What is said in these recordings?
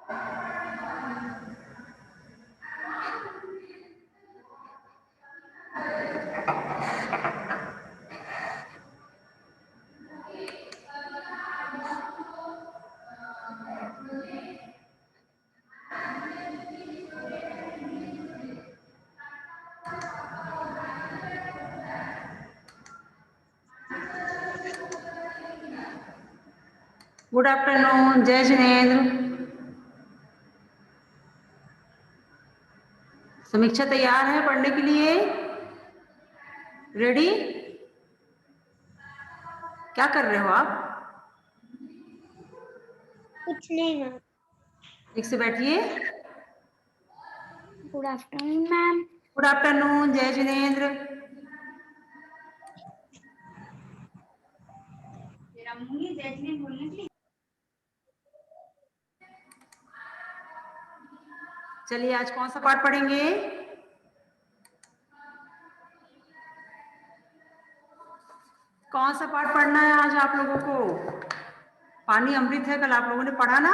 Good afternoon, जय जिनेंद्र। समीक्षा तैयार है पढ़ने के लिए? रेडी? क्या कर रहे हो आप? कुछ नहीं मैम। ठीक से बैठिए। Good afternoon ma'am. Good afternoon, जय जिनेंद्र। मेरा मुंह ही जय जिनेंद्र बोलने के लिए। चलिए आज कौन सा पाठ पढ़ेंगे? कौन सा पाठ पढ़ना है आज आप लोगों को? पानी अमृत है, कल आप लोगों ने पढ़ा ना?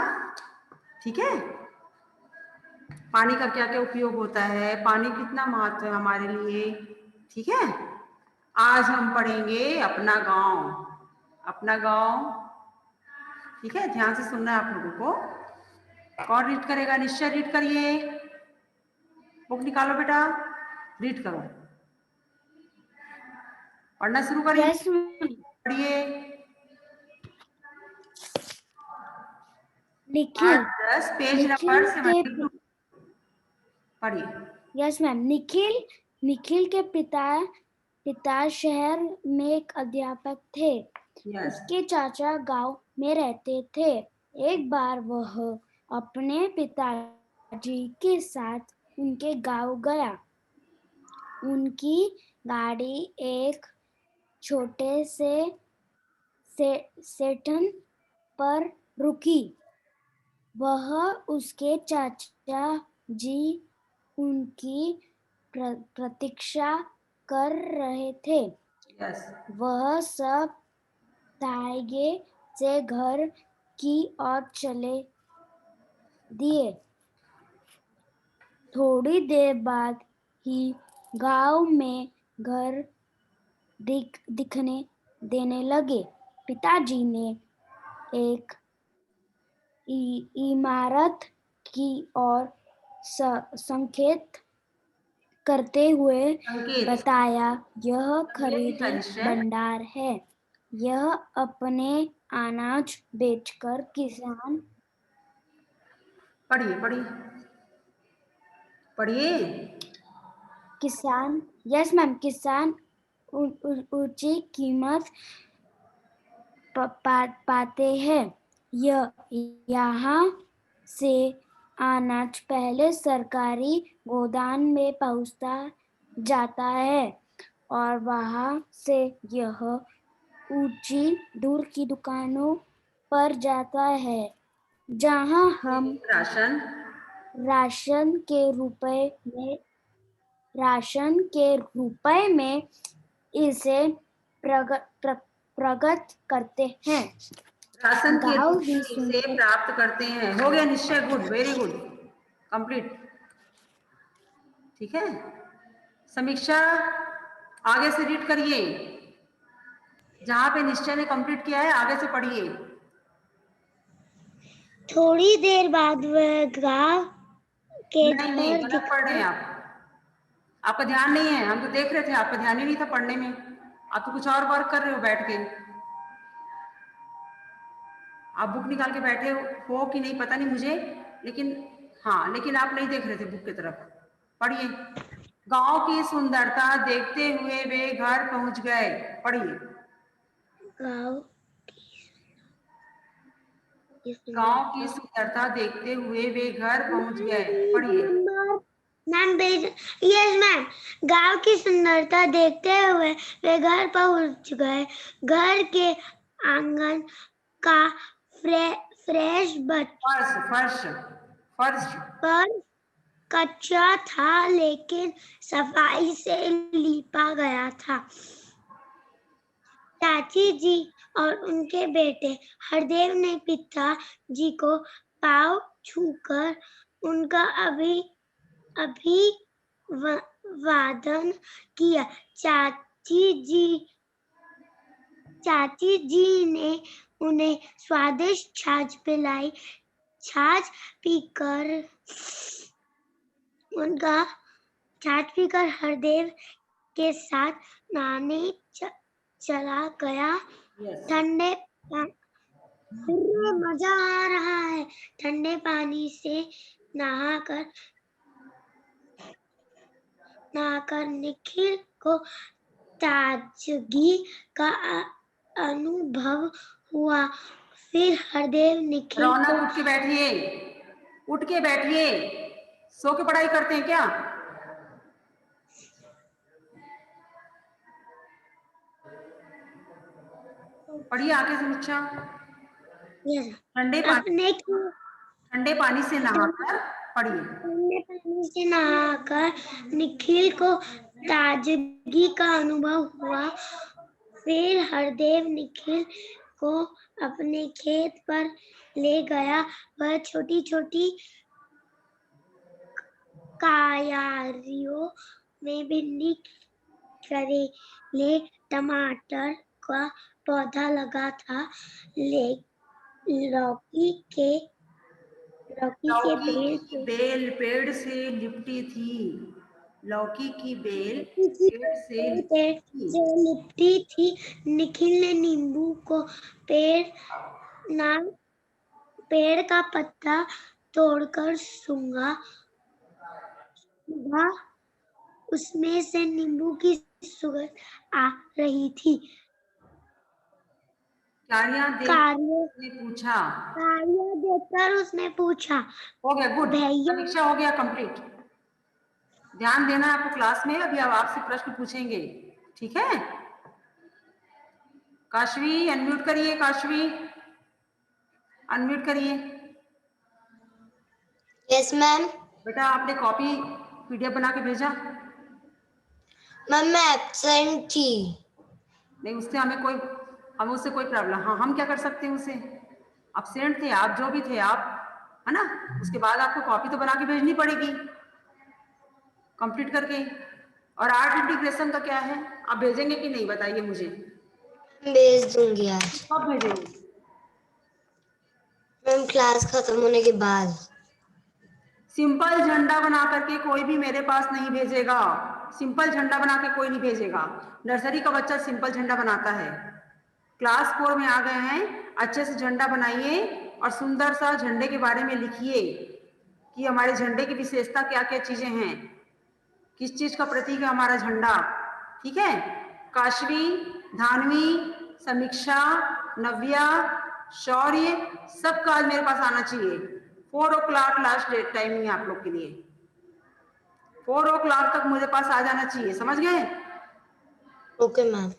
ठीक है। पानी का क्या क्या उपयोग होता है, पानी कितना महत्व है हमारे लिए, ठीक है। आज हम पढ़ेंगे अपना गांव। अपना गांव, ठीक है। ध्यान से सुनना है आप लोगों को। कौन रीड करेगा? निश्चय रीड करिए। बुक निकालो बेटा, रीड करो। पढ़ना शुरू करिए। पढ़िए। निखिल, 10 पेज नंबर 72 पढ़िए। Yes ma'am. निखिल के पिता शहर में एक अध्यापक थे। उसके चाचा गांव में रहते थे। एक बार वह अपने पिताजी के साथ उनके गांव गया। उनकी गाड़ी एक छोटे से स्टेशन पर रुकी। वह उसके चाचा जी उनकी प्रतीक्षा कर रहे थे। वह सब ताइगे से घर की ओर चले दिए। थोड़ी देर बाद ही गांव में घर दिखने देने लगे। पिताजी ने एक इमारत की ओर संकेत करते हुए बताया, यह खरीदी भंडार है। यह अपने अनाज बेचकर किसान पढ़िए। किसान, यस मैम, किसान ऊंची कीमत पाते हैं। यहाँ से अनाज पहले सरकारी गोदाम में पहुंचता जाता है और वहां से यह ऊंची दूर की दुकानों पर जाता है, जहां हम राशन के रुपए में इसे प्रगत करते हैं। राशन के रूप से प्राप्त करते हैं। हो गया निश्चय, गुड, वेरी गुड, कंप्लीट। ठीक है। समीक्षा आगे से रीड करिए। जहां पे निश्चय ने कंप्लीट किया है आगे से पढ़िए। थोड़ी देर बाद वह गांव के नहीं गलत पढ़ रहे हैं आप। आपका ध्यान नहीं है, हम तो देख रहे थे, आपका ध्यान ही नहीं था पढ़ने में। आप तो कुछ और वर्क कर रहे हो बैठ के। आप बुक निकाल के बैठे हो कि नहीं पता नहीं मुझे, लेकिन हाँ, लेकिन आप नहीं देख रहे थे बुक की तरफ। पढ़िए। गांव की सुंदरता देखते हुए वे घर पहुंच गए। पढ़िए। गांव की सुंदरता देखते हुए वे घर पहुंच गए। पढ़िए। Ma'am, yes ma'am. गांव की सुंदरता देखते हुए वे घर पहुंच गए। घर के आंगन का फ्रेश फर्श कच्चा था, लेकिन सफाई से लीपा गया था। चाची जी और उनके बेटे हरदेव ने पिताजी को पाँव छूकर उनका अभिवादन किया। चाची जी ने उन्हें स्वादिष्ट छाछ पिलाई। छाछ पीकर हरदेव के साथ नहाने चला गया। ठंडे मजा आ रहा है। ठंडे पानी से नहाकर निखिल को ताजगी का अनुभव हुआ। फिर हरदेव निखिल रौनक को उठ के बैठिए, सो के पढ़ाई करते हैं क्या? पढ़िए आगे से बच्चा। ठंडे पानी से नहाकर पढ़िए। ठंडे पानी से नहाकर निखिल को ताजगी का अनुभव हुआ। फिर हरदेव निखिल को अपने खेत पर ले गया। वह छोटी छोटी क्यारियों में भिंडी, करेले, टमाटर का पौधा लगा था। लौकी के बेल पेड़ से लिपटी थी। लौकी की बेल पेड़ से लिपटी थी। निखिल ने नींबू को पेड़ का पत्ता तोड़कर सूंघा। उसमें से नींबू की सुगंध आ रही थी। क्यारियां देखकर उसने पूछा, हो गया, गुड, भैया परीक्षा हो गया कंप्लीट। ध्यान देना आपको क्लास में। अभी अब आपसे प्रश्न पूछेंगे, ठीक है? काशवी अनम्यूट करिए। काशवी अनम्यूट करिए। Yes ma'am. बेटा आपने कॉपी पीडीएफ बना के भेजा? मैम मैं एब्सेंट थी। नहीं, उससे हमें उससे कोई प्रॉब्लम, हाँ हम क्या कर सकते हैं उसे? एब्सेंट थे आप, जो भी थे आप, है ना? उसके बाद आपको कॉपी तो बना के भेजनी पड़ेगी कंप्लीट करके। और आर्ट इंटीग्रेशन का क्या है, आप भेजेंगे कि नहीं बताइए मुझे? भेज दूंगी आज। कब भेजेंगे? मैम क्लास खत्म होने के बाद। सिंपल झंडा बना करके कोई भी मेरे पास नहीं भेजेगा। सिंपल झंडा बना के कोई नहीं भेजेगा। नर्सरी का बच्चा सिंपल झंडा बनाता है। क्लास 4 में आ गए हैं, अच्छे से झंडा बनाइए और सुंदर सा झंडे के बारे में लिखिए कि हमारे झंडे की विशेषता क्या क्या चीजें हैं, किस चीज का प्रतीक है हमारा झंडा, ठीक है? काशवी, धानवी, समीक्षा, नव्या, शौर्य, सबका आज मेरे पास आना चाहिए। 4 o'clock लास्ट डेट टाइमिंग है आप लोग के लिए। 4 o'clock तक मुझे पास आ जाना चाहिए, समझ गए? Okay ma'am.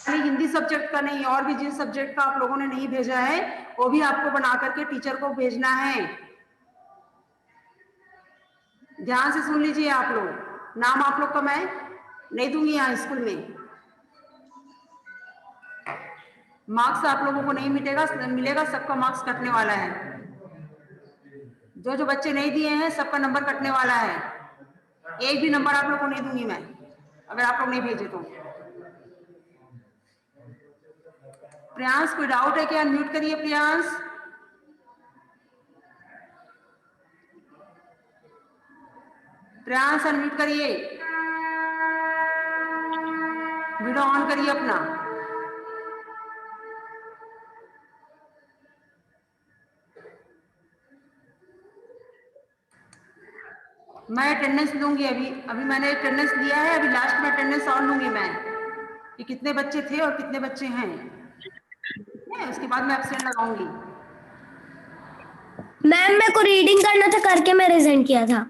हिंदी सब्जेक्ट का नहीं, और भी जिन सब्जेक्ट का आप लोगों ने नहीं भेजा है वो भी आपको बना करके टीचर को भेजना है। ध्यान से सुन लीजिए आप लोग। नाम आप लोग का मैं नहीं दूंगी यहाँ स्कूल में। मार्क्स आप लोगों को नहीं मिलेगा, सबका मार्क्स कटने वाला है। जो बच्चे नहीं दिए हैं सबका नंबर कटने वाला है। एक भी नंबर आप लोग को नहीं दूंगी मैं अगर आप लोग नहीं भेजे तो। प्रियांश कोई डाउट है क्या? अनम्यूट करिए प्रियांश। प्रियांश अनम्यूट करिए, वीडियो ऑन करिए अपना। मैं अटेंडेंस लूंगी अभी मैंने अटेंडेंस लिया है। अभी लास्ट में अटेंडेंस और लूंगी मैं कि कितने बच्चे थे और कितने बच्चे हैं, उसके बाद मैं एब्सेंट लगाऊंगी। मैम मेरे को रीडिंग करना था, करके मैं रिजेंट किया था।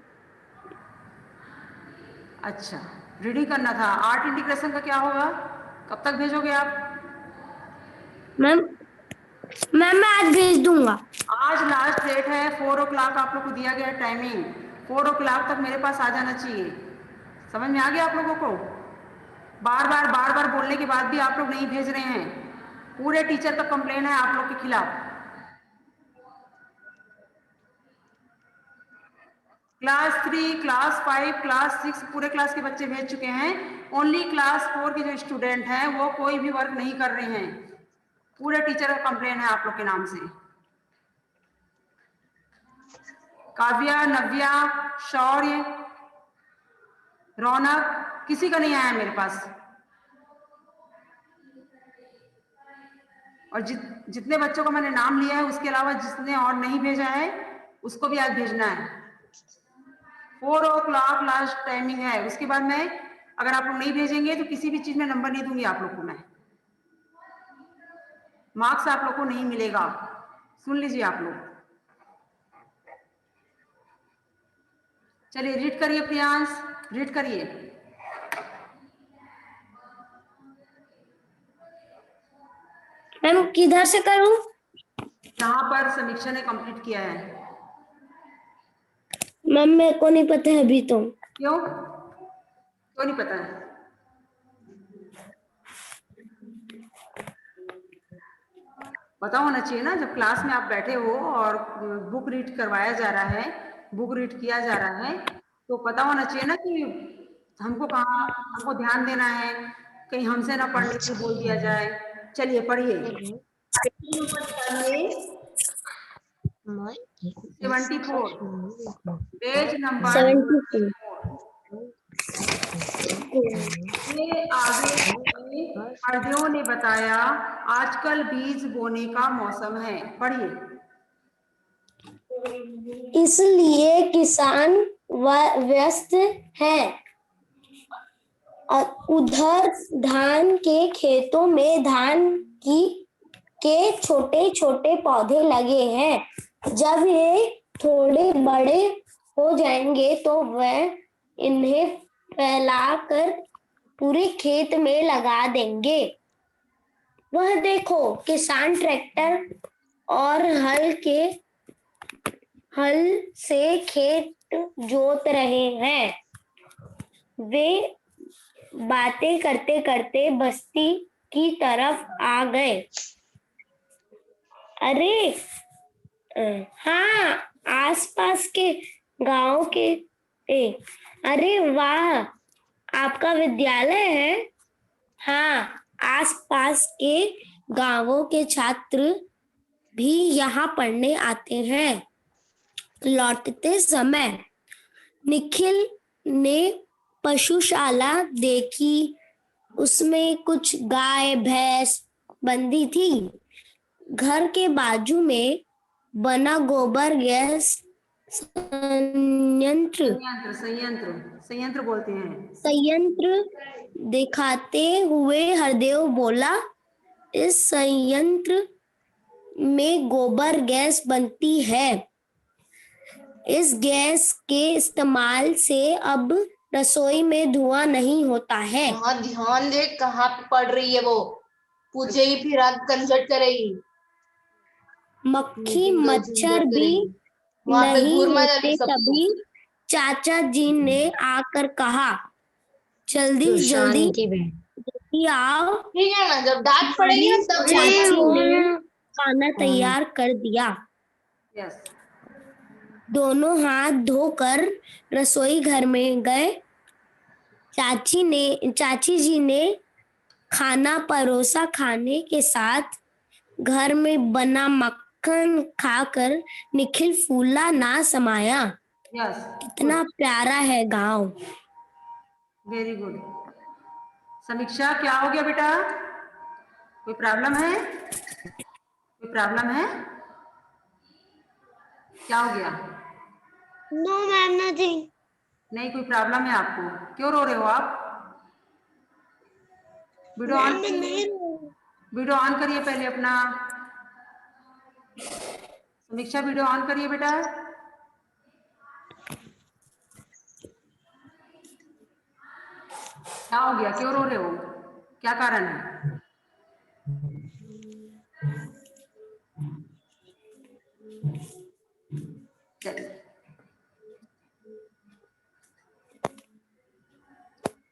अच्छा, रीडिंग करना था। आर्ट इंटीग्रेशन का क्या होगा, कब तक भेजोगे आप? मैम मैं आज भेज दूंगा। आज लास्ट डेट है, 4 o'clock आप लोग को दिया गया टाइमिंग। 4 o'clock तक मेरे पास आ जाना चाहिए। समझ में आ गया आप लोगों को? बार बार बोलने के बाद भी आप लोग नहीं भेज रहे हैं। पूरे टीचर का कंप्लेन है आप लोग के खिलाफ। क्लास 3, क्लास 5, क्लास 6 पूरे क्लास के बच्चे भेज चुके हैं। ओनली क्लास 4 के जो स्टूडेंट हैं वो कोई भी वर्क नहीं कर रहे हैं। पूरे टीचर का कंप्लेन है आप लोग के नाम से। काव्या, नव्या, शौर्य, रौनक, किसी का नहीं आया मेरे पास। और जितने बच्चों का मैंने नाम लिया है उसके अलावा जिसने और नहीं भेजा है उसको भी आज भेजना है। 4 o'clock लास्ट टाइमिंग है। उसके बाद मैं, अगर आप लोग नहीं भेजेंगे तो किसी भी चीज में नंबर नहीं दूंगी आप लोग को। मैं मार्क्स आप लोग को नहीं मिलेगा। सुन लीजिए आप लोग। चलिए रीड करिए प्रियांश, रीड करिए। मैम किधर से करूं? जहां पर समीक्षा ने कंप्लीट किया है। मैम मेरे को नहीं पता है अभी तो। क्यों नहीं पता है? पता होना चाहिए ना। जब क्लास में आप बैठे हो और बुक रीड करवाया जा रहा है, बुक रीड किया जा रहा है, तो पता होना चाहिए ना कि हमको ध्यान देना है, कहीं हमसे ना पढ़ने के बोल दिया जाए। चलिए पढ़िए। पेज नंबर चाहिए 74, पेज नंबर 74। 74। ये आगे हरदेव ने बताया आजकल बीज बोने का मौसम है। पढ़िए। इसलिए किसान व्यस्त है। और उधर धान के खेतों में धान के छोटे छोटे पौधे लगे हैं। जब ये थोड़े बड़े हो जाएंगे तो वह इन्हें फैलाकर पूरे खेत में लगा देंगे। वह देखो किसान ट्रैक्टर और हल से खेत जोत रहे हैं। वे बातें करते करते बस्ती की तरफ आ गए। अरे हाँ, आसपास के गांव के अरे वाह, आपका विद्यालय है? हाँ, आसपास के गांवों के छात्र भी यहाँ पढ़ने आते हैं। लौटते समय निखिल ने पशुशाला देखी। उसमें कुछ गाय भैंस बंधी थी। घर के बाजू में बना गोबर गैस संयंत्र बोलते हैं। संयंत्र दिखाते हुए हरदेव बोला, इस संयंत्र में गोबर गैस बनती है। इस गैस के इस्तेमाल से अब रसोई में धुआं नहीं होता है। हाँ, ध्यान दे कहाँ पे पढ़ रही है वो। पूछे ही फिर आग कंजट करेगी। मक्खी मच्छर भी नहीं होते। तभी चाचा जी ने आकर कहा, जल्दी जल्दी आओ। ठीक है ना, जब डांट पड़ेगी ना तब चाची ने खाना तैयार कर दिया। यस। दोनों हाथ धोकर रसोई घर में गए। चाची जी ने खाना परोसा। खाने के साथ घर में बना मक्खन खाकर निखिल फूला ना समाया। यस, कितना प्यारा है गांव। Very good. समीक्षा, क्या हो गया बेटा? कोई प्रॉब्लम है? क्या हो गया? No ma'am, nothing. नहीं, कोई प्रॉब्लम है आपको? क्यों रो रहे हो आप? वीडियो ऑन करिए पहले अपना। समीक्षा वीडियो ऑन करिए बेटा। क्या हो गया? क्यों रो रहे हो? क्या कारण है?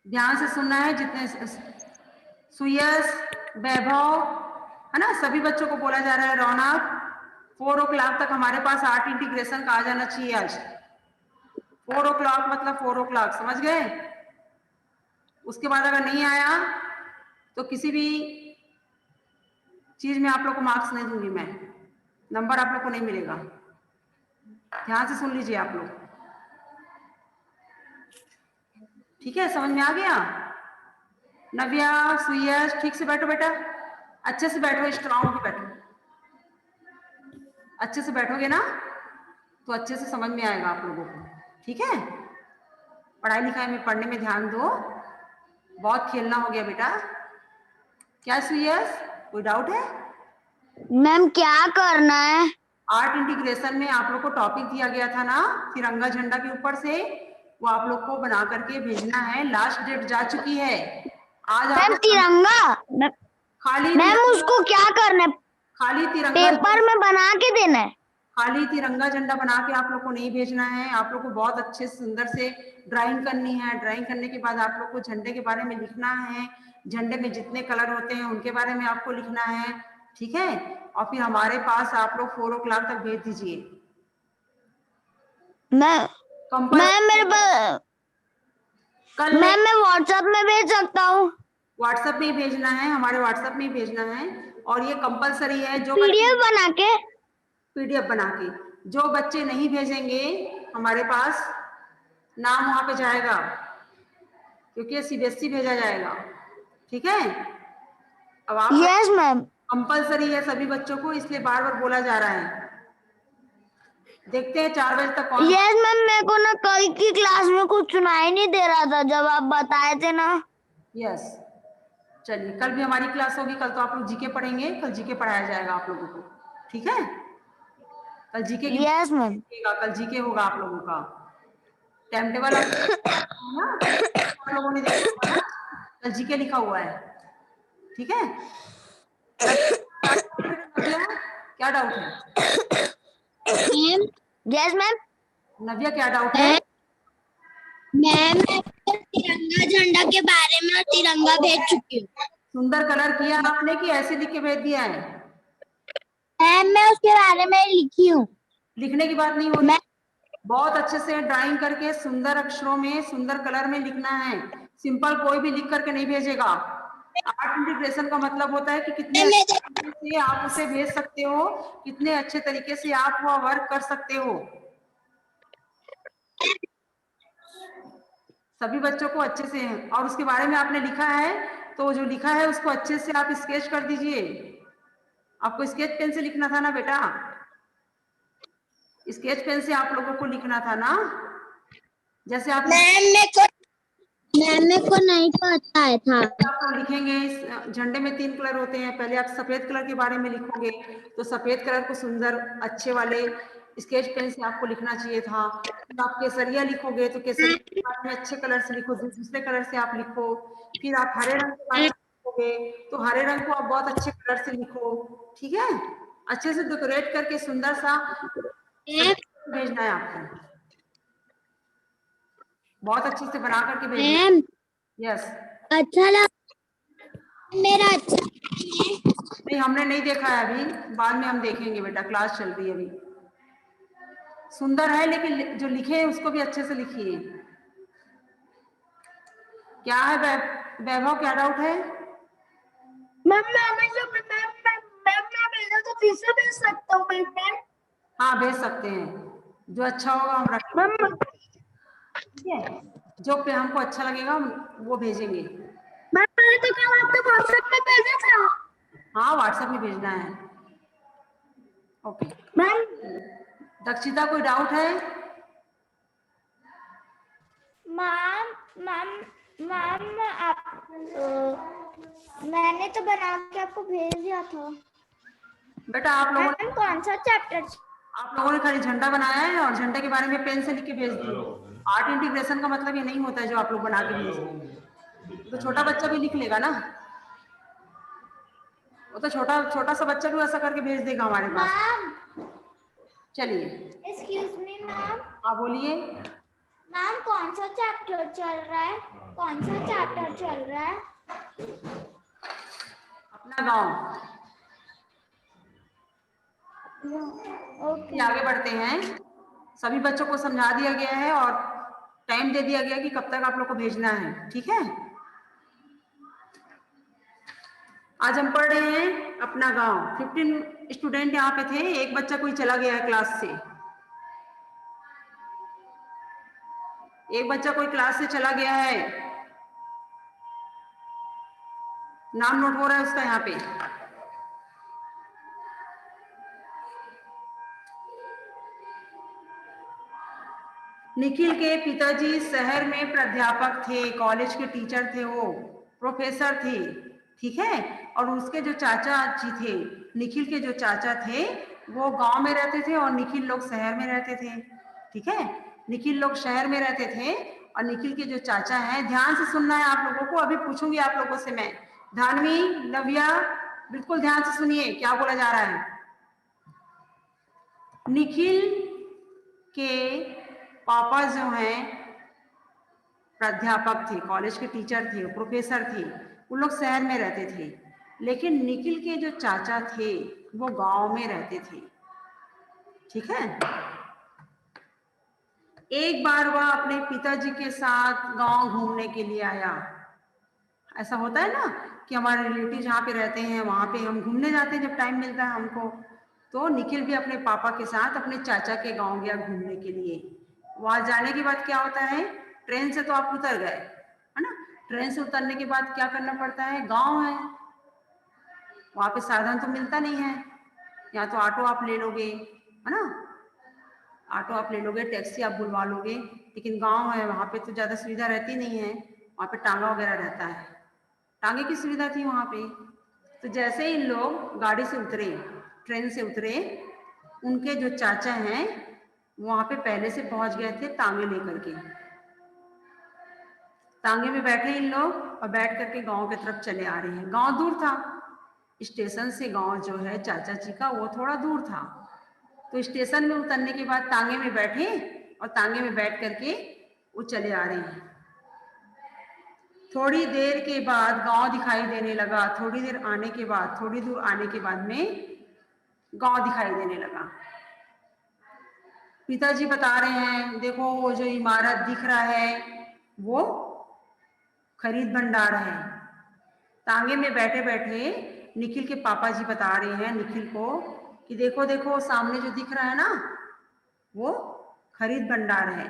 ध्यान से सुनना है। जितने सुयस, वैभव, है ना, सभी बच्चों को बोला जा रहा है। रौनक, 4 o'clock तक हमारे पास आर्ट इंटीग्रेशन का आ जाना चाहिए। आज 4 o'clock मतलब 4 o'clock, समझ गए? उसके बाद अगर नहीं आया तो किसी भी चीज में आप लोग को मार्क्स नहीं दूंगी मैं, नंबर आप लोग को नहीं मिलेगा। ध्यान से सुन लीजिए आप लोग, ठीक है? समझ में आ गया? नव्या, सुयश, ठीक से बैठो बेटा, अच्छे से बैठो, स्ट्रांग होके बैठो। अच्छे से बैठोगे ना तो अच्छे से समझ में आएगा आप लोगों को, ठीक है? पढ़ाई लिखाई में, पढ़ने में ध्यान दो, बहुत खेलना हो गया बेटा। क्या सुयश, कोई डाउट है? मैम क्या करना है? आर्ट इंटीग्रेशन में आप लोग को टॉपिक दिया गया था ना तिरंगा झंडा के ऊपर से, वो आप लोग को बना करके भेजना है। लास्ट डेट जा चुकी है आज। आप मैम लोग तिरंगा, खाली मैम उसको क्या करना है? खाली तिरंगा, पेपर में बना के देना है? खाली तिरंगा झंडा बना के आप लोग को नहीं भेजना है। आप लोग को बहुत अच्छे सुंदर से ड्राइंग करनी है। ड्राइंग करने के बाद आप लोग को झंडे के बारे में लिखना है। झंडे में जितने कलर होते हैं उनके बारे में आपको लिखना है, ठीक है? और फिर हमारे पास आप लोग 4 o'clock तक भेज दीजिए। मैम मेरे पास, कल मैम मैं व्हाट्सएप में भेज सकता हूँ? व्हाट्सएप में ही भेजना है, हमारे व्हाट्सएप में ही भेजना है। और ये कंपलसरी है। जो पीडीएफ बना के? पीडीएफ बना के जो बच्चे नहीं भेजेंगे हमारे पास, नाम वहां पे जाएगा, क्योंकि ये सीबीएसई भेजा जाएगा, ठीक है? अब आप यस मैम। कंपलसरी है सभी बच्चों को, इसलिए बार बार बोला जा रहा है। देखते हैं 4 बजे तक कौन। यस मैम, मेरे को ना कल की क्लास में कुछ सुनाई नहीं दे रहा था जब आप बताए थे ना। यस, चलिए कल भी हमारी क्लास होगी। कल तो आप लोग जीके पढ़ेंगे, कल जीके पढ़ाया जाएगा आप लोगों को, ठीक है? कल जीके की यस मैम। कल जीके होगा आप लोगों का। टाइम टेबल ना आप लोगों ने देखा होगा ना, कल जीके लिखा हुआ है, ठीक है? क्या डाउट है? Yes ma'am. नव्या क्या डाउट है? मैम तिरंगा झंडा के बारे में तिरंगा भेज चुकी हूँ। सुंदर कलर किया आपने कि ऐसे लिख के भेज दिया है? मैम मैं उसके बारे में लिखी हूँ। लिखने की बात नहीं होती, बहुत अच्छे से ड्राइंग करके सुंदर अक्षरों में सुंदर कलर में लिखना है। सिंपल कोई भी लिख करके नहीं भेजेगा। आर्ट इंटीग्रेशन का मतलब होता है कि कितने अच्छे तरीके से आप उसे भेज सकते हो, कितने अच्छे तरीके से आप वह वर्क कर सकते हो। सभी बच्चों को अच्छे से, और उसके बारे में आपने लिखा है तो जो लिखा है उसको अच्छे से आप स्केच कर दीजिए। आपको स्केच पेन से लिखना था ना बेटा, स्केच पेन से आप लोगों को लिखना था ना। जैसे आप मैम को नहीं पता है था। आप लोग लिखेंगे, इस झंडे में 3 कलर होते हैं। पहले आप सफेद कलर के बारे में लिखोगे तो सफेद कलर को सुंदर अच्छे वाले स्केच पेन से आपको लिखना चाहिए था। फिर आप केसरिया लिखोगे तो केसरिया के बारे में अच्छे कलर से लिखो, दूसरे कलर से आप लिखो। फिर आप हरे रंग के बारे में लिखोगे तो हरे रंग को आप बहुत अच्छे कलर से लिखो, ठीक है? अच्छे से डेकोरेट करके सुंदर सा भेजना है आपको, बहुत अच्छे से बना करके भेजना। यस, अच्छा लगा मेरा। अच्छा नहीं हमने नहीं देखा है अभी, बाद में हम देखेंगे बेटा, क्लास चल रही है अभी। सुंदर है लेकिन जो लिखे हैं उसको भी अच्छे से लिखिए। क्या है वैभव, क्या डाउट है? मैम मैं भेजा तो फिर से भेज सकता हूँ मैम? हाँ भेज सकते हैं, जो अच्छा होगा हम रखेंगे, ठीक है? जो पे हमको अच्छा लगेगा वो भेजेंगे। मैंने तो कल आपको व्हाट्सएप में भेजा था। हाँ व्हाट्सएप में भेजना है, ओके। मैम दक्षिता कोई डाउट है? मैम आप मैंने तो बना के आपको भेज दिया था बेटा आप लोगों ने कौन सा चैप्टर? आप लोगों ने खाली झंडा बनाया है और झंडे के बारे में पेन से लिख के भेज दिया। आर्ट इंटीग्रेशन का मतलब ये नहीं होता है जो आप लोग बना के भेज, तो छोटा बच्चा भी लिख लेगा ना, वो तो छोटा सा बच्चा भी ऐसा करके भेज देगा हमारे पास। चलिए, एक्सक्यूज मी मैम। हाँ बोलिए। मैम कौन सा चैप्टर चल रहा है? कौन सा चैप्टर चल रहा है? अपना गांव। ओके आगे बढ़ते हैं, सभी बच्चों को समझा दिया गया है और टाइम दे दिया गया कि कब तक आप लोग को भेजना है, ठीक है। आज हम पढ़ रहे हैं अपना गांव। 15 स्टूडेंट यहाँ पे थे, एक बच्चा कोई चला गया है क्लास से, एक बच्चा कोई क्लास से चला गया है, नाम नोट हो रहा है उसका यहाँ पे। निखिल के पिताजी शहर में प्राध्यापक थे, कॉलेज के टीचर थे, वो प्रोफेसर थे, ठीक है। और उसके जो चाचा जी थे, निखिल के जो चाचा थे वो गांव में रहते थे और निखिल लोग शहर में रहते थे, ठीक है। निखिल लोग शहर में रहते थे और निखिल के जो चाचा हैं, ध्यान से सुनना है आप लोगों को, अभी पूछूंगी आप लोगों से मैं। धानवी, नव्या, बिल्कुल ध्यान से सुनिए क्या बोला जा रहा है। निखिल के पापा जो हैं प्राध्यापक थे, कॉलेज के टीचर थे, प्रोफेसर थे, वो लोग शहर में रहते थे। लेकिन निखिल के जो चाचा थे वो गांव में रहते थे, ठीक है। एक बार वह अपने पिताजी के साथ गांव घूमने के लिए आया। ऐसा होता है ना कि हमारे रिलेटिव जहाँ पे रहते हैं वहां पे हम घूमने जाते हैं जब टाइम मिलता है हमको। तो निखिल भी अपने पापा के साथ अपने चाचा के गांव गया घूमने के लिए। वहां जाने के बाद क्या होता है, ट्रेन से तो आप उतर गए, है ना। ट्रेन से उतरने के बाद क्या करना पड़ता है, गांव है, वहां पे साधन तो मिलता नहीं है, या तो ऑटो आप ले लोगे, है ना, ऑटो आप ले लोगे, टैक्सी आप बुलवा लोगे। लेकिन गांव है, वहां पे तो ज्यादा सुविधा रहती नहीं है, वहां पे टांगा वगैरह रहता है, टांगे की सुविधा थी वहां पे। तो जैसे ही लोग गाड़ी से उतरे, ट्रेन से उतरे, उनके जो चाचा हैं वहां पे पहले से पहुंच गए थे तांगे लेकर के। तांगे में बैठे इन लोग और बैठ करके गांव की तरफ चले आ रहे हैं। गांव दूर था, स्टेशन से गांव जो है चाचा जी का वो थोड़ा दूर था। तो स्टेशन में उतरने के बाद तांगे में बैठे और तांगे में बैठ करके वो चले आ रहे हैं। थोड़ी देर के बाद गांव दिखाई देने लगा, थोड़ी देर आने के बाद, थोड़ी दूर आने के बाद में गांव दिखाई देने लगा। पिताजी बता रहे हैं, देखो वो जो इमारत दिख रहा है वो खरीद भंडार है। तांगे में बैठे बैठे निखिल के पापा जी बता रहे हैं निखिल को कि देखो देखो सामने जो दिख रहा है ना वो खरीद भंडार है।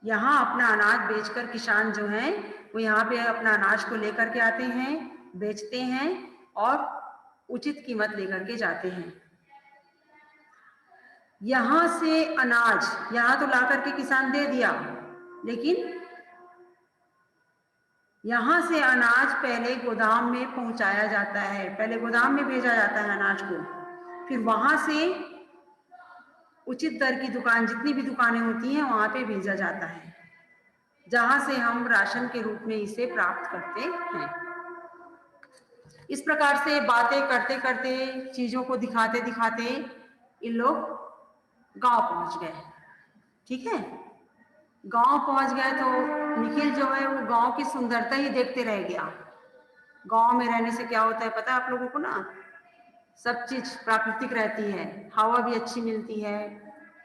यहाँ अपना अनाज बेचकर किसान जो हैं वो यहाँ पे अपना अनाज को लेकर के आते हैं, बेचते हैं और उचित कीमत लेकर के जाते हैं। यहाँ से अनाज यहाँ तो ला करके किसान दे दिया, लेकिन यहाँ से अनाज पहले गोदाम में पहुंचाया जाता है, पहले गोदाम में भेजा जाता है अनाज को, फिर वहां से उचित दर की दुकान, जितनी भी दुकानें होती हैं वहां पे भेजा जाता है, जहां से हम राशन के रूप में इसे प्राप्त करते हैं। इस प्रकार से बातें करते करते, चीजों को दिखाते दिखाते इन लोग गांव पहुंच गए, ठीक है। गांव पहुंच गए तो निखिल जो है वो गांव की सुंदरता ही देखते रह गया। गांव में रहने से क्या होता है पता है आप लोगों को ना, सब चीज प्राकृतिक रहती है, हवा भी अच्छी मिलती है,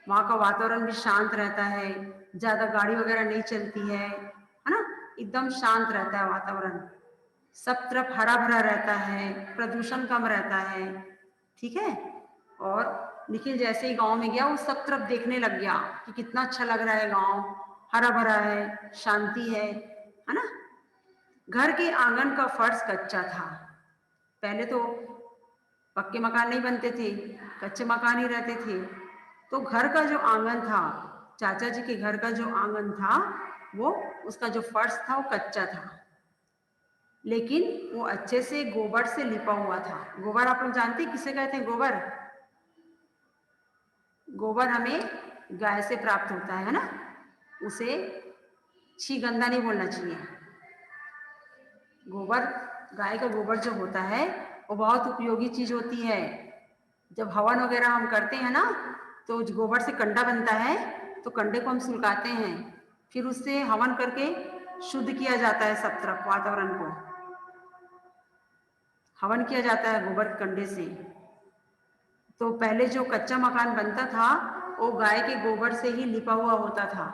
वहाँ का वातावरण भी शांत रहता है, ज्यादा गाड़ी वगैरह नहीं चलती है ना, एकदम शांत रहता है वातावरण, सब तरफ हरा भरा रहता है, प्रदूषण कम रहता है, ठीक है। और निखिल जैसे ही गांव में गया वो सब तरफ देखने लग गया कि कितना अच्छा लग रहा है गांव, हरा भरा है, शांति है ना। घर के आंगन का फर्श कच्चा था, पहले तो पक्के मकान नहीं बनते थे, कच्चे मकान ही रहते थे। तो घर का जो आंगन था, चाचा जी के घर का जो आंगन था वो, उसका जो फर्श था वो कच्चा था, लेकिन वो अच्छे से गोबर से लिपा हुआ था। गोबर आप लोग जानते हैं किसे कहते हैं, गोबर, गोबर हमें गाय से प्राप्त होता है ना, उसे छी गंदा नहीं बोलना चाहिए। गोबर, गाय का गोबर जो होता है वो बहुत उपयोगी चीज होती है। जब हवन वगैरह हम करते हैं ना तो गोबर से कंडा बनता है, तो कंडे को हम सुलगाते हैं, फिर उससे हवन करके शुद्ध किया जाता है, सब तरफ वातावरण को हवन किया जाता है गोबर के कंडे से। तो पहले जो कच्चा मकान बनता था वो गाय के गोबर से ही लिपा हुआ होता था,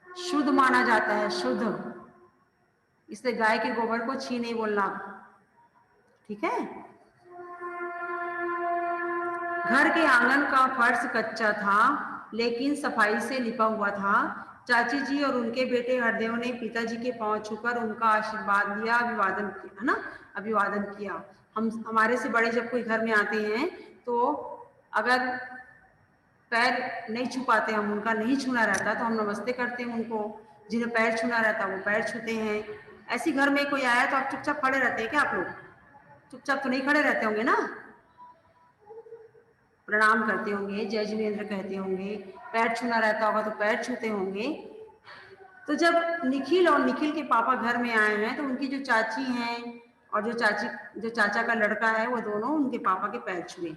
शुद्ध माना जाता है, शुद्ध। इसलिए गाय के गोबर को छी नहीं बोलना, ठीक है। घर के आंगन का फर्श कच्चा था लेकिन सफाई से लिपा हुआ था। चाची जी और उनके बेटे हरदेव ने पिताजी के पांव छूकर उनका आशीर्वाद लिया, अभिवादन किया, है ना, अभिवादन किया। हमारे से बड़े जब कोई घर में आते हैं तो अगर पैर नहीं छू पाते, हम उनका नहीं छूना रहता तो हम नमस्ते करते हैं उनको। जिन्हें पैर छूना रहता है वो पैर छूते हैं। ऐसी घर में कोई आया तो आप चुपचाप खड़े रहते हैं क्या? आप लोग चुपचाप तो नहीं खड़े रहते होंगे ना, प्रणाम करते होंगे, जय जिनेन्द्र कहते होंगे, पैर छूना रहता होगा तो पैर छूते होंगे। तो जब निखिल और निखिल के पापा घर में आए हैं तो उनकी जो चाची हैं और जो चाचा का लड़का है वो दोनों उनके पापा के पैर छुए।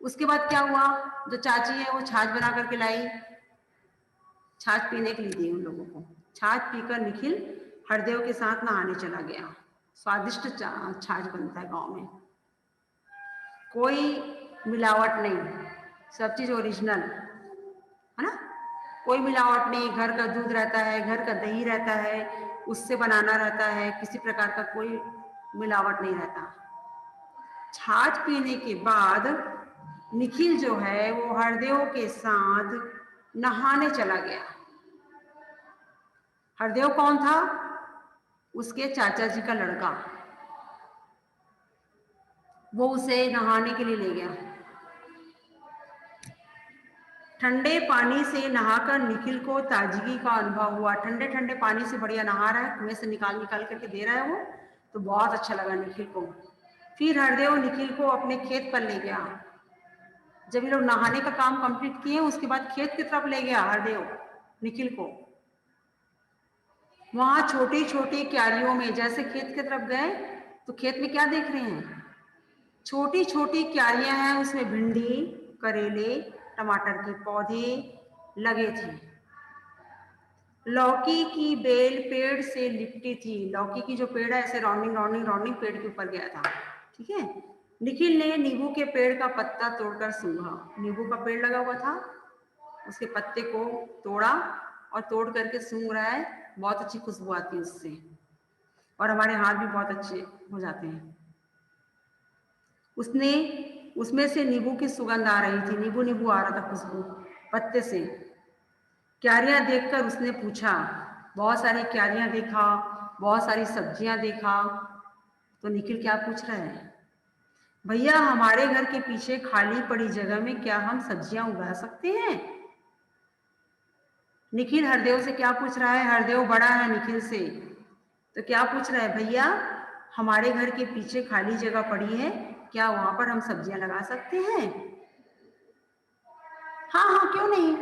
उसके बाद क्या हुआ, जो चाची है वो छाछ बना करके लाई, छाछ पीने के लिए दी उन लोगों को। छाछ पीकर निखिल हरदेव के साथ नहाने चला गया। स्वादिष्ट छाछ बनता है गांव में, कोई मिलावट नहीं, सब चीज ओरिजिनल, है ना, कोई मिलावट नहीं। घर का दूध रहता है, घर का दही रहता है, उससे बनाना रहता है, किसी प्रकार का कोई मिलावट नहीं रहता। छाछ पीने के बाद निखिल जो है वो हरदेव के साथ नहाने चला गया। हरदेव कौन था? उसके चाचा जी का लड़का। वो उसे नहाने के लिए ले गया। ठंडे पानी से नहाकर निखिल को ताजगी का अनुभव हुआ। ठंडे ठंडे पानी से बढ़िया नहा रहा है, कुएं से निकाल निकाल करके दे रहा है वो, तो बहुत अच्छा लगा निखिल को। फिर हरदेव निखिल को अपने खेत पर ले गया। जब ये लोग नहाने का काम कंप्लीट किए उसके बाद खेत की तरफ ले गया हरदेव निखिल को। वहां छोटी छोटी क्यारियों में, जैसे खेत की तरफ गए तो खेत में क्या देख रहे हैं, छोटी छोटी क्यारियां हैं, उसमें भिंडी, करेले, टमाटर के पौधे लगे थे। लौकी की बेल पेड़ से लिपटी थी। लौकी की जो पेड़ है ऐसे राउंडिंग राउंडिंग राउंडिंग पेड़ के ऊपर गया था, ठीक है। निखिल ने नींबू के पेड़ का पत्ता तोड़कर सूंघा। नींबू का पेड़ लगा हुआ था, उसके पत्ते को तोड़ा और तोड़ करके सूंघ रहा है। बहुत अच्छी खुशबू आती है उससे, और हमारे हाथ भी बहुत अच्छे हो जाते हैं। उसमें से नींबू की सुगंध आ रही थी, नींबू नींबू आ रहा था खुशबू पत्ते से। क्यारियां देखकर उसने पूछा, बहुत सारी क्यारियां देखा, बहुत सारी सब्जियां देखा, तो निखिल क्या पूछ रहा है, भैया हमारे घर के पीछे खाली पड़ी जगह में क्या हम सब्जियां उगा सकते हैं? निखिल हरदेव से क्या पूछ रहा है, हरदेव बड़ा है निखिल से, तो क्या पूछ रहा है, भैया हमारे घर के पीछे खाली जगह पड़ी है, क्या वहां पर हम सब्जियां लगा सकते हैं? हाँ हाँ क्यों नहीं,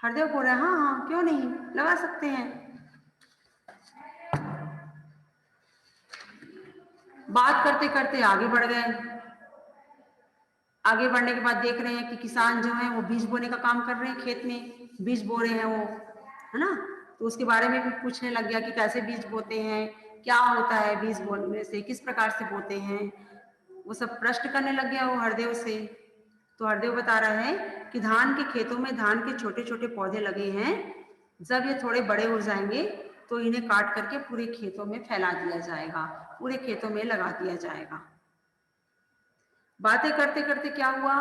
हरदेव बोल रहा है, हाँ हाँ क्यों नहीं, लगा सकते हैं। बात करते करते आगे बढ़ गए। आगे बढ़ने के बाद देख रहे हैं कि किसान जो है वो बीज बोने का काम कर रहे हैं, खेत में बीज बो रहे हैं वो, है ना। तो उसके बारे में भी पूछने लग गया कि कैसे बीज बोते हैं, क्या होता है बीज बोने से, किस प्रकार से बोते हैं, वो सब प्रश्न करने लग गया वो हरदेव से। तो हरदेव बता रहा है कि धान के खेतों में धान के छोटे छोटे पौधे लगे हैं, जब ये थोड़े बड़े हो जाएंगे तो इन्हें काट करके पूरे खेतों में फैला दिया जाएगा, पूरे खेतों में लगा दिया जाएगा। बातें करते करते क्या हुआ,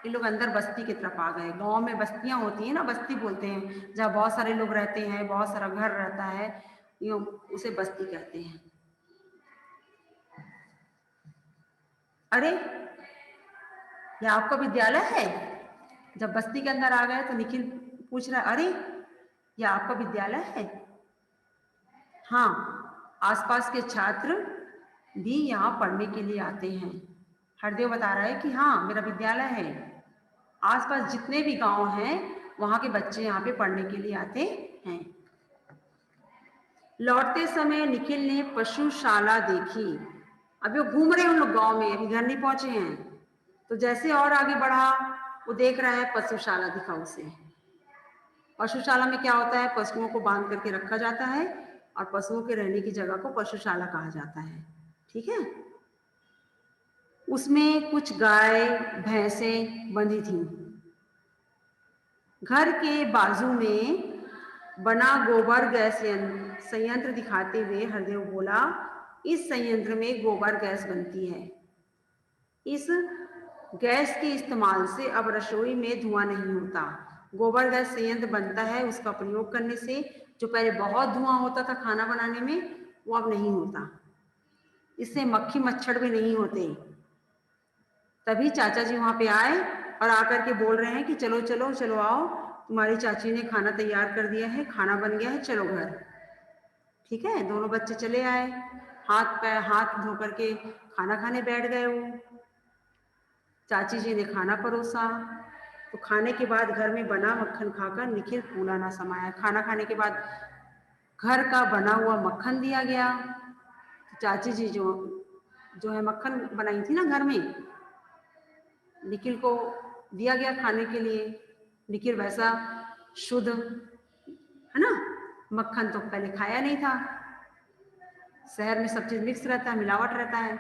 ये लोग अंदर बस्ती की तरफ आ गए। गांव में बस्तियां होती हैं ना, बस्ती बोलते हैं, जहाँ बहुत सारे लोग रहते हैं, बहुत सारा घर रहता है, यूं उसे बस्ती कहते हैं। अरे ये आपका विद्यालय है? जब बस्ती के अंदर आ गए तो निखिल पूछ रहा है, अरे ये आपका विद्यालय है? हाँ, आसपास के छात्र भी यहाँ पढ़ने के लिए आते हैं। हरदेव बता रहा है कि हाँ मेरा विद्यालय है, आसपास जितने भी गांव हैं वहां के बच्चे यहाँ पे पढ़ने के लिए आते हैं। लौटते समय निखिल ने पशुशाला देखी। अभी वो घूम रहे हैं उन लोग गांव में, अभी घर नहीं पहुंचे हैं। तो जैसे और आगे बढ़ा वो देख रहा है पशुशाला दिखा उसे। पशुशाला में क्या होता है, पशुओं को बांध करके रखा जाता है और पशुओं के रहने की जगह को पशुशाला कहा जाता है, ठीक है। उसमें कुछ गाय भैंसे बंधी थी। घर के बाजू में बना गोबर गैस संयंत्र दिखाते हुए हरदेव बोला, इस संयंत्र में गोबर गैस बनती है। इस गैस के इस्तेमाल से अब रसोई में धुआं नहीं होता। गोबर गैस संयंत्र बनता है, उसका प्रयोग करने से जो पहले बहुत धुआं होता था खाना बनाने में, वो अब नहीं होता। इससे मक्खी मच्छर भी नहीं होते। तभी चाचा जी वहां पे आए और आकर के बोल रहे हैं कि चलो चलो चलो आओ, तुम्हारी चाची ने खाना तैयार कर दिया है, खाना बन गया है, चलो घर। ठीक है, दोनों बच्चे चले आए, हाथ धो करके खाना खाने बैठ गए। वो चाची जी ने खाना परोसा, तो खाने के बाद घर में बना मक्खन खाकर निखिल फूला ना समाया। खाना खाने के बाद घर का बना हुआ मक्खन दिया गया। तो चाची जी जो है मक्खन बनाई थी ना घर में, निखिल को दिया गया खाने के लिए। निखिल वैसा शुद्ध, है ना, मक्खन तो पहले खाया नहीं था। शहर में सब चीज मिक्स रहता है, मिलावट रहता है।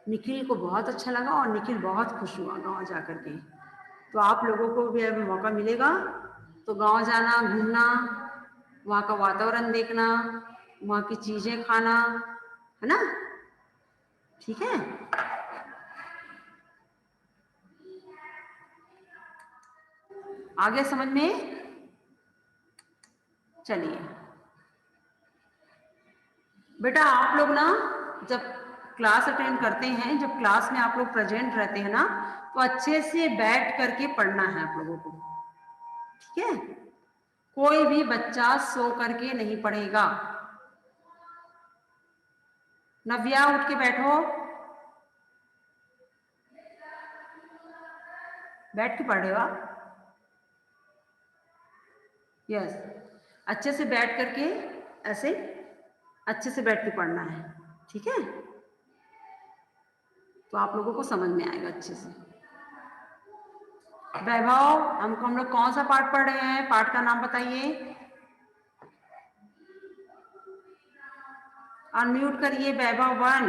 निखिल को बहुत अच्छा लगा और निखिल बहुत खुश हुआ गांव जाकर के। तो आप लोगों को भी अभी मौका मिलेगा तो गांव जाना, घूमना, वहाँ का वातावरण देखना, वहाँ की चीजें खाना, है ना। ठीक है, आगे समझ में? चलिए बेटा, आप लोग ना जब क्लास अटेंड करते हैं, जब क्लास में आप लोग प्रेजेंट रहते हैं ना, तो अच्छे से बैठ करके पढ़ना है आप लोगों को। ठीक है, कोई भी बच्चा सो करके नहीं पढ़ेगा। नव्या उठ के बैठो, बैठ के पढ़ रहे हो आप? यस, अच्छे से बैठ करके, ऐसे अच्छे से बैठ के पढ़ना है। ठीक है, तो आप लोगों को समझ में आएगा अच्छे से। वैभव, हम लोग कौन सा पाठ पढ़ रहे हैं? पाठ का नाम बताइए। अनम्यूट करिए वैभव 1।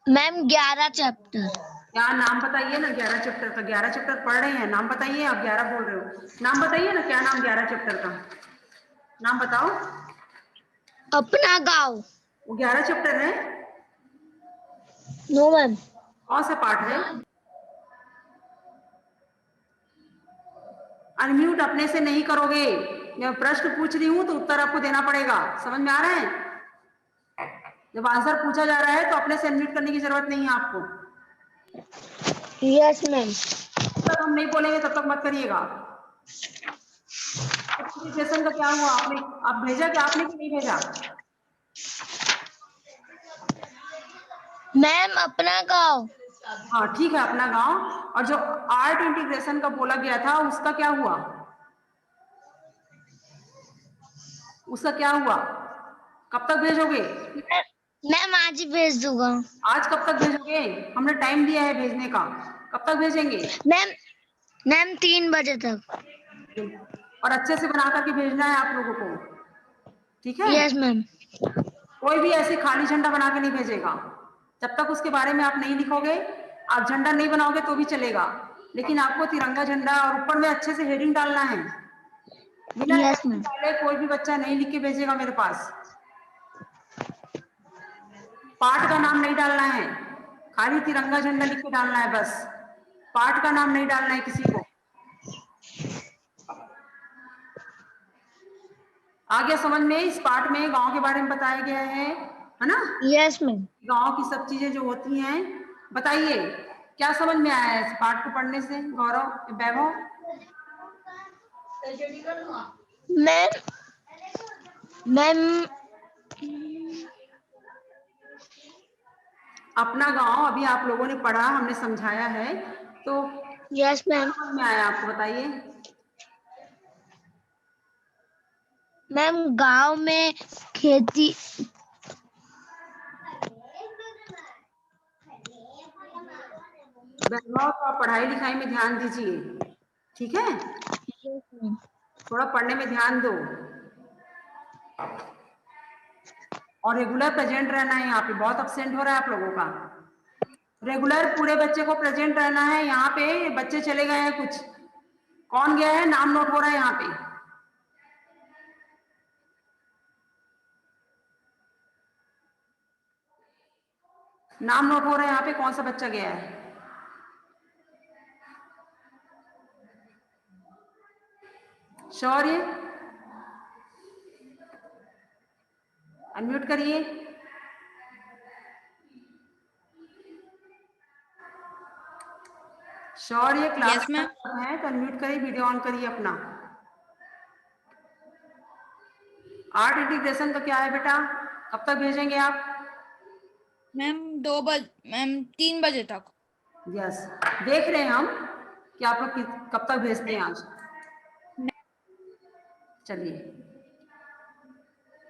Ma'am 11 chapter. क्या नाम बताइए ना 11 चैप्टर का। 11 चैप्टर पढ़ रहे हैं, नाम बताइए। आप 11 बोल रहे हो, नाम बताइए ना, क्या नाम 11 चैप्टर का नाम बताओ। अपना गाँव। वो 11 चैप्टर है? No ma'am. कौन सा पाठ है? अनम्यूट अपने से नहीं करोगे। मैं प्रश्न पूछ रही हूं तो उत्तर आपको देना पड़ेगा। समझ में आ रहा है? जब आंसर पूछा जा रहा है तो अपने से अनम्यूट करने की जरूरत नहीं है आपको। Yes ma'am. जब तक हम नहीं बोलेंगे तब तक मत करिएगा। एप्लीकेशन का क्या हुआ? आप भेजा कि आपने कि नहीं भेजा? मैम अपना गाँव। हाँ ठीक है, अपना गांव। और जो आर्ट इंटीग्रेशन का बोला गया था उसका क्या हुआ? उसका क्या हुआ? कब तक भेजोगे? मैम आज ही भेज दूंगा। आज कब तक भेजोगे? हमने टाइम दिया है भेजने का, कब तक भेजेंगे? मैम 3 बजे तक। और अच्छे से बना करके भेजना है आप लोगों को। ठीक है, यस मैम। कोई भी ऐसे खाली झंडा बना के नहीं भेजेगा। जब तक उसके बारे में आप नहीं लिखोगे, आप झंडा नहीं बनाओगे तो भी चलेगा, लेकिन आपको तिरंगा झंडा और ऊपर में अच्छे से हेडिंग डालना है। बिना यस हेडिंग मैम। डाले कोई भी बच्चा नहीं लिख के भेजेगा मेरे पास। पाठ का नाम नहीं डालना है, खाली तिरंगा झंडा लिख के डालना है बस। पाठ का नाम नहीं डालना है किसी को। आ गया समझ में? इस पाठ में गांव के बारे में बताया गया है ना? Yes ma'am. गांव की सब चीजें जो होती हैं, बताइए क्या समझ में आया है इस पाठ को पढ़ने से? गौरव, वैभव? मैम अपना गांव अभी आप लोगों ने पढ़ा, हमने समझाया है, तो यस मैम। समझ में आया आपको? बताइए। मैम गांव में खेती। वैभव का पढ़ाई लिखाई में ध्यान दीजिए, ठीक है? थोड़ा पढ़ने में ध्यान दो और रेगुलर प्रेजेंट रहना है। यहाँ पे बहुत अब्सेंट हो रहा है आप लोगों का। रेगुलर पूरे बच्चे को प्रेजेंट रहना है यहाँ पे। बच्चे चले गए हैं कुछ, कौन गया है? नाम नोट हो रहा है यहाँ पे। नाम नोट हो रहा है यहाँ पे, कौन सा बच्चा गया है? शौर्य, अनम्यूट करिए। शौर्य क्लास Yes, ma'am. है तो अनम्यूट करिए, वीडियो ऑन करिए अपना। आर्ट इंटीग्रेशन का क्या है बेटा, कब तक भेजेंगे आप? मैम 3 बजे तक। यस, देख रहे हैं हम कि आप लोग कब तक भेजते हैं आज। चलिए,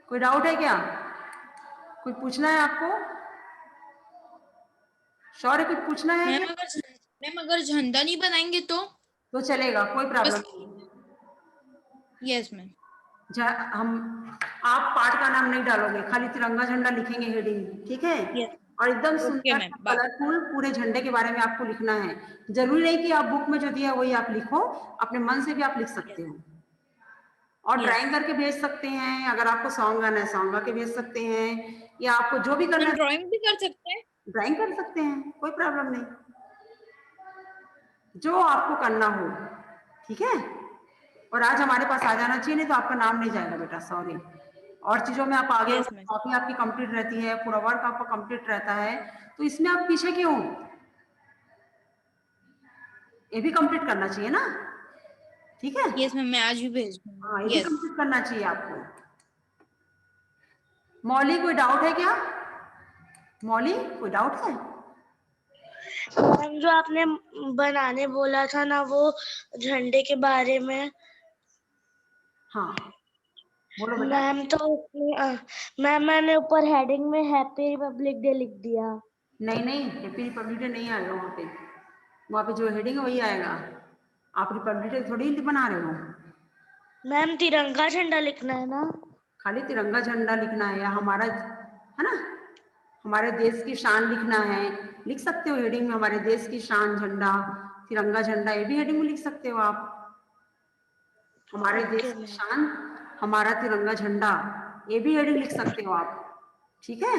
कोई डाउट है क्या? कोई पूछना है आपको? शौर्य कुछ पूछना है क्या? मैम अगर झंडा नहीं बनाएंगे तो चलेगा, कोई प्रॉब्लम नहीं। Yes ma'am. हम आप पार्ट का नाम नहीं डालोगे, खाली तिरंगा झंडा लिखेंगे हेडिंग, ठीक है? Yes. और एकदम Okay, सुंदर ma'am. कलरफुल पूरे झंडे के बारे में आपको लिखना है। जरूरी नहीं कि आप बुक में जो दिया वही आप लिखो, अपने मन से भी आप लिख सकते हो। और Yes. ड्राइंग करके भेज सकते हैं, अगर आपको सॉन्ग गाना है सॉन्ग गा के भेज सकते हैं, या आपको जो भी करना है ड्राइंग भी कर सकते हैं। ड्राइंग कर सकते हैं, कोई प्रॉब्लम नहीं, जो आपको करना हो, ठीक है? और आज हमारे पास आ जाना चाहिए, नहीं तो आपका नाम नहीं जाएगा बेटा, सॉरी। और चीजों में आप आगे, Yes, ma'am. कॉपी आपकी कंप्लीट रहती है, पूरा वर्क आपका कंप्लीट रहता है, तो इसमें आप पीछे क्यों? ये भी कंप्लीट करना चाहिए ना, ठीक है? यस मैम, मैं आज भी भेज दूंगी। हाँ, ये भी कंप्लीट करना चाहिए आपको। मौली, कोई डाउट है क्या? मौली, कोई डाउट है? मैम जो आपने बनाने बोला था ना वो झंडे के बारे में, हाँ बोलो बेटा। मैम तो मैम मैंने ऊपर हेडिंग में हैप्पी रिपब्लिक डे लिख दिया। नहीं नहीं, हैप्पी रिपब्लिक डे नहीं आएगा वहाँ पे। वहाँ पे जो हेडिंग है वही आएगा। आप रिपब्लिक डे थोड़ी बना रहे हो। मैम तिरंगा झंडा लिखना है ना? खाली तिरंगा झंडा लिखना है, या हमारा है ना, हमारे देश की शान लिखना है, लिख सकते हो हेडिंग में, हमारे देश की शान झंडा, तिरंगा झंडा, ये भी हेडिंग में लिख सकते हो आप। हमारे देश की शान, हमारा तिरंगा झंडा, ये भी हेडिंग लिख सकते हो आप, ठीक है?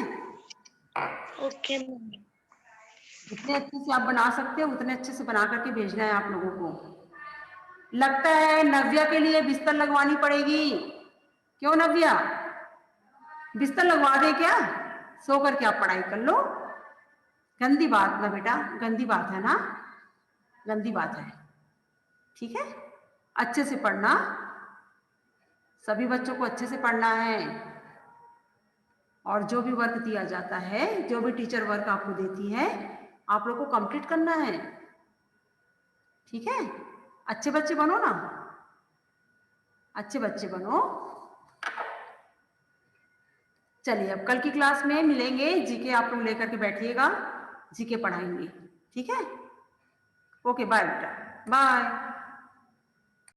Okay ma'am. जितने अच्छे से आप बना सकते हो उतने अच्छे से बना करके भेजना है आप लोगों को। लगता है नव्या के लिए बिस्तर लगवानी पड़ेगी, क्यों नव्या? बिस्तर लगवा दे क्या? सो करके आप पढ़ाई कर लो। गंदी बात ना बेटा, गंदी बात है ना, गंदी बात है, ठीक है? अच्छे से पढ़ना, सभी बच्चों को अच्छे से पढ़ना है, और जो भी वर्क दिया जाता है, जो भी टीचर वर्क आपको देती है, आप लोग को कंप्लीट करना है, ठीक है? अच्छे बच्चे बनो ना, अच्छे बच्चे बनो। चलिए, अब कल की क्लास में मिलेंगे, जीके आप लोग लेकर के बैठिएगा, जीके पढ़ाएंगे, ठीक है? ओके, बाय बेटा, बाय।